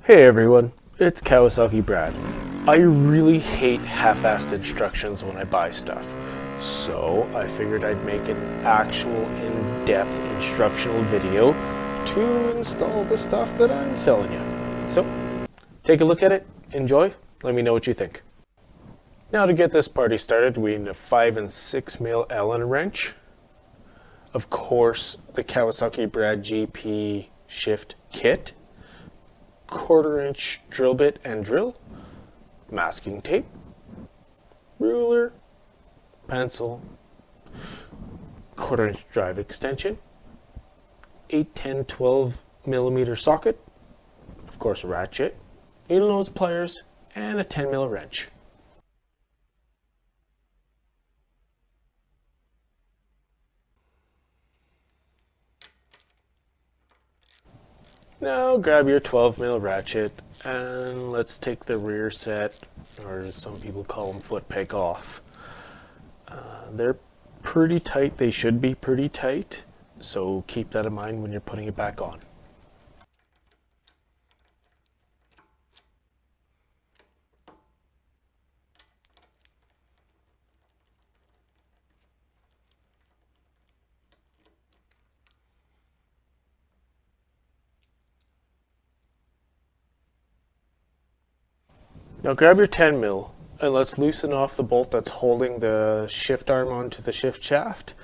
Hey everyone, it's KawasakiBrad. I really hate half-assed instructions when I buy stuff, so I figured I'd make an actual in-depth instructional video to install the stuff that I'm selling you. So, take a look at it, enjoy, let me know what you think. Now to get this party started, we need a 5 and 6 mil Allen wrench. Of course, the KawasakiBrad GPShift kit. 1/4-inch drill bit and drill, masking tape, ruler, pencil, 1/4-inch drive extension, 8, 10, 12 millimeter socket, of course a ratchet, needle nose pliers, and a 10 mil wrench. Now grab your 12 mil ratchet and let's take the rear set, or some people call them foot peg, off. They're pretty tight, they should be pretty tight, so keep that in mind when you're putting it back on. Now grab your 10 mil and let's loosen off the bolt that's holding the shift arm onto the shift shaft.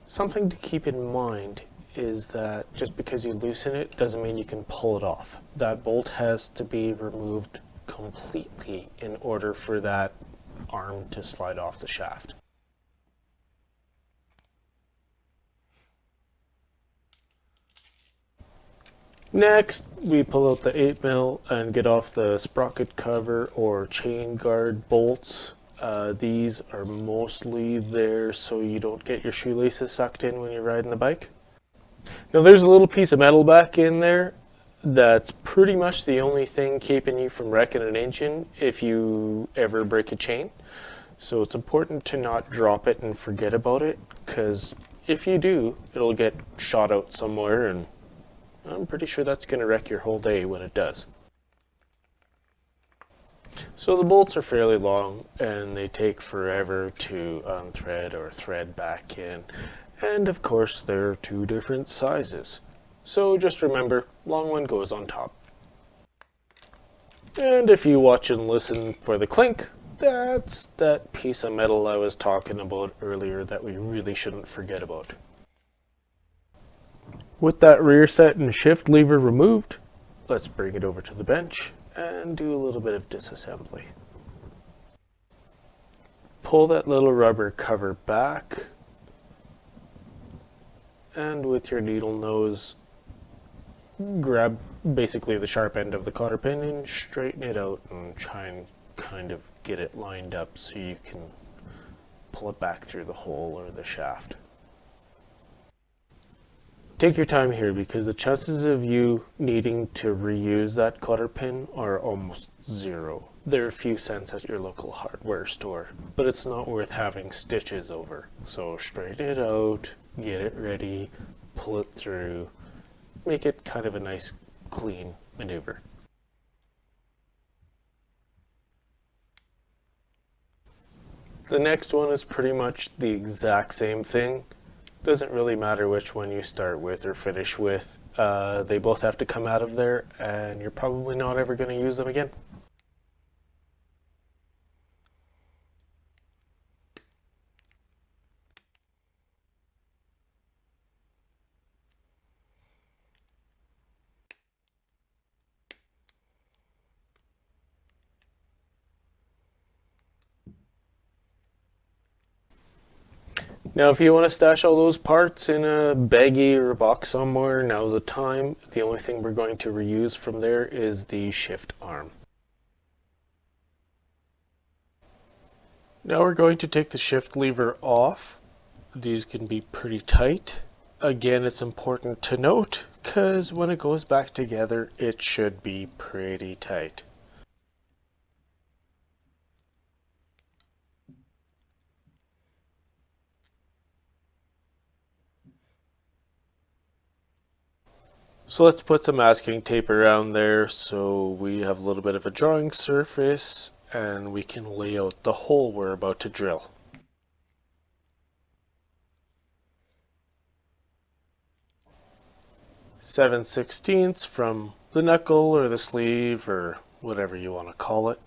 Something to keep in mind is that just because you loosen it doesn't mean you can pull it off. That bolt has to be removed completely in order for that arm to slide off the shaft. Next, we pull out the 8 mil and get off the sprocket cover or chain guard bolts. These are mostly there so you don't get your shoelaces sucked in when you're riding the bike. Now there's a little piece of metal back in there that's pretty much the only thing keeping you from wrecking an engine if you ever break a chain. So it's important to not drop it and forget about it, because if you do, it'll get shot out somewhere, and I'm pretty sure that's going to wreck your whole day when it does. So the bolts are fairly long and they take forever to unthread or thread back in. And of course they're two different sizes. So just remember, long one goes on top. And if you watch and listen for the clink, that's that piece of metal I was talking about earlier that we really shouldn't forget about. With that rear set and shift lever removed, let's bring it over to the bench and do a little bit of disassembly. Pull that little rubber cover back, and with your needle nose, grab basically the sharp end of the cotter pin and straighten it out and try and kind of get it lined up so you can pull it back through the hole or the shaft. Take your time here because the chances of you needing to reuse that cotter pin are almost zero. They're a few cents at your local hardware store, but it's not worth having stitches over. So straighten it out, get it ready, pull it through, make it kind of a nice clean maneuver. The next one is pretty much the exact same thing. Doesn't really matter which one you start with or finish with. They both have to come out of there and you're probably not ever going to use them again. Now if you want to stash all those parts in a baggie or a box somewhere, now's the time. The only thing we're going to reuse from there is the shift arm. Now we're going to take the shift lever off. These can be pretty tight. Again, it's important to note because when it goes back together, it should be pretty tight. So let's put some masking tape around there so we have a little bit of a drawing surface and we can lay out the hole we're about to drill. "7/16" from the knuckle or the sleeve or whatever you want to call it.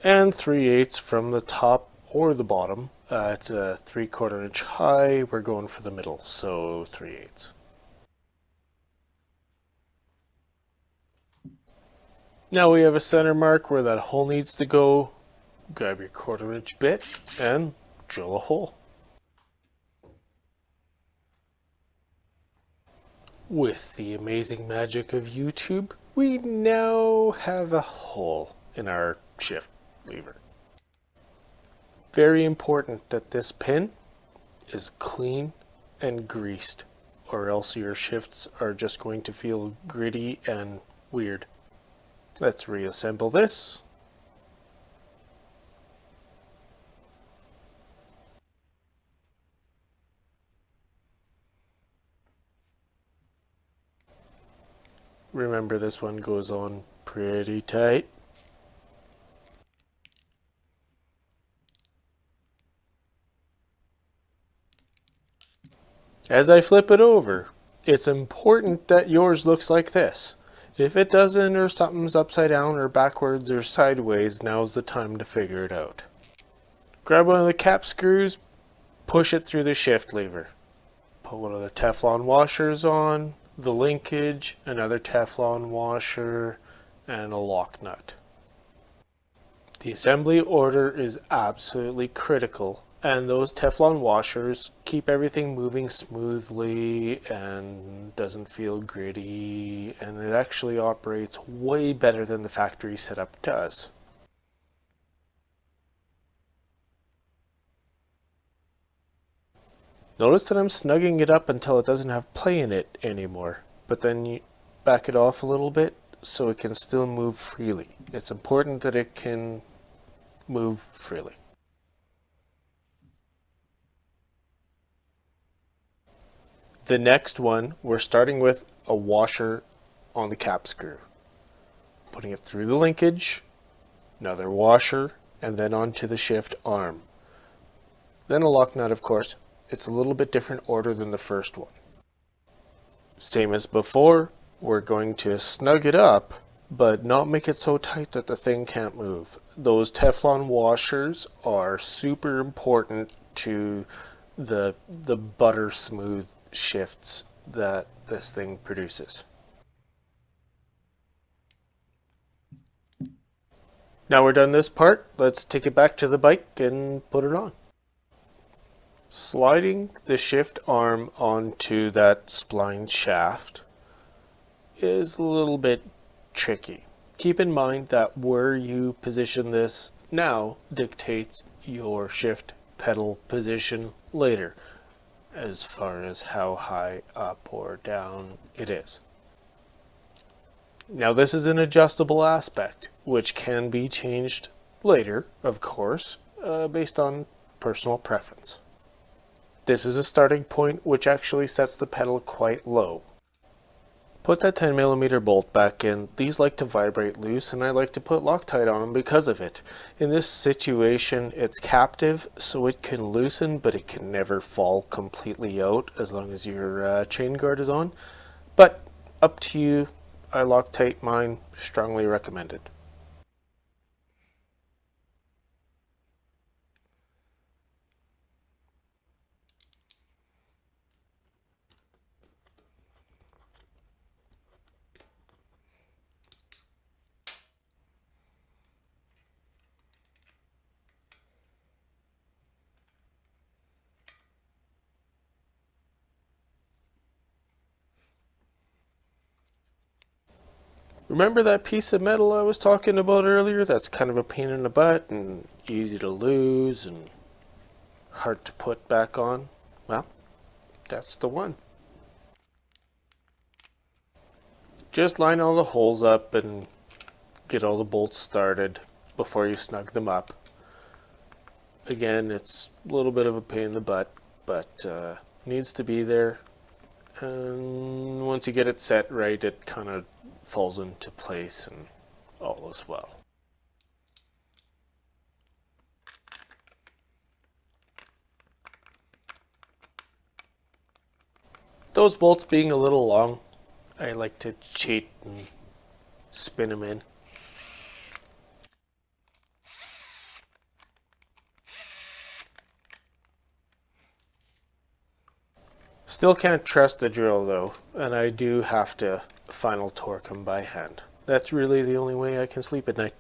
And 3/8 from the top or the bottom. It's a 3/4 inch high. We're going for the middle, so 3/8. Now we have a center mark where that hole needs to go. Grab your 1/4 inch bit and drill a hole. With the amazing magic of YouTube, we now have a hole in our shift lever. Very important that this pin is clean and greased, or else your shifts are just going to feel gritty and weird. Let's reassemble this. Remember, this one goes on pretty tight. As I flip it over, it's important that yours looks like this. If it doesn't, or something's upside down or backwards or sideways, now's the time to figure it out. Grab one of the cap screws, push it through the shift lever. Put one of the Teflon washers on, the linkage, another Teflon washer, and a lock nut. The assembly order is absolutely critical, and those Teflon washers keep everything moving smoothly and doesn't feel gritty, and it actually operates way better than the factory setup does. Notice that I'm snugging it up until it doesn't have play in it anymore, but then you back it off a little bit so it can still move freely. It's important that it can move freely. The next one, we're starting with a washer on the cap screw. Putting it through the linkage, another washer, and then onto the shift arm. Then a lock nut, of course. It's a little bit different order than the first one. Same as before, we're going to snug it up, but not make it so tight that the thing can't move. Those Teflon washers are super important to the butter smooth shifts that this thing produces. Now we're done this part, let's take it back to the bike and put it on. Sliding the shift arm onto that spline shaft is a little bit tricky. Keep in mind that where you position this now dictates your shift pedal position later, as far as how high up or down it is. Now this is an adjustable aspect, which can be changed later, of course, based on personal preference. This is a starting point which actually sets the pedal quite low. Put that 10mm bolt back in. These like to vibrate loose, and I like to put Loctite on them because of it. In this situation, it's captive, so it can loosen, but it can never fall completely out as long as your chain guard is on. But up to you. I Loctite mine, strongly recommended. Remember that piece of metal I was talking about earlier that's kind of a pain in the butt and easy to lose and hard to put back on? Well, that's the one. Just line all the holes up and get all the bolts started before you snug them up. Again, it's a little bit of a pain in the butt, but needs to be there. And once you get it set right, it kind of falls into place and all is well. Those bolts being a little long, I like to cheat and spin them in. Still can't trust the drill though, and I do have to final torque them by hand. That's really the only way I can sleep at night.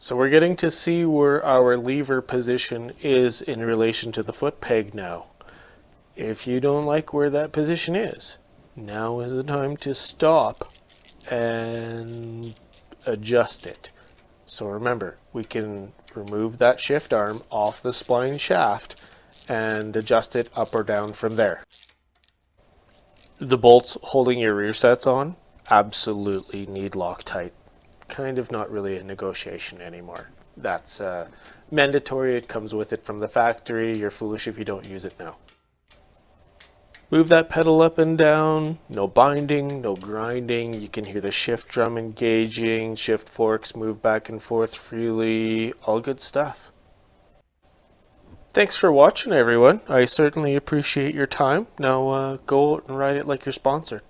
So we're getting to see where our lever position is in relation to the foot peg now. If you don't like where that position is, now is the time to stop and adjust it. So remember, we can remove that shift arm off the spline shaft and adjust it up or down from there. The bolts holding your rear sets on absolutely need Loctite. Kind of not really a negotiation anymore. That's mandatory. It comes with it from the factory. You're foolish if you don't use it now. Move that pedal up and down. No binding, no grinding. You can hear the shift drum engaging. Shift forks move back and forth freely. All good stuff. Thanks for watching, everyone. I certainly appreciate your time. Now go out and ride it like you're sponsored.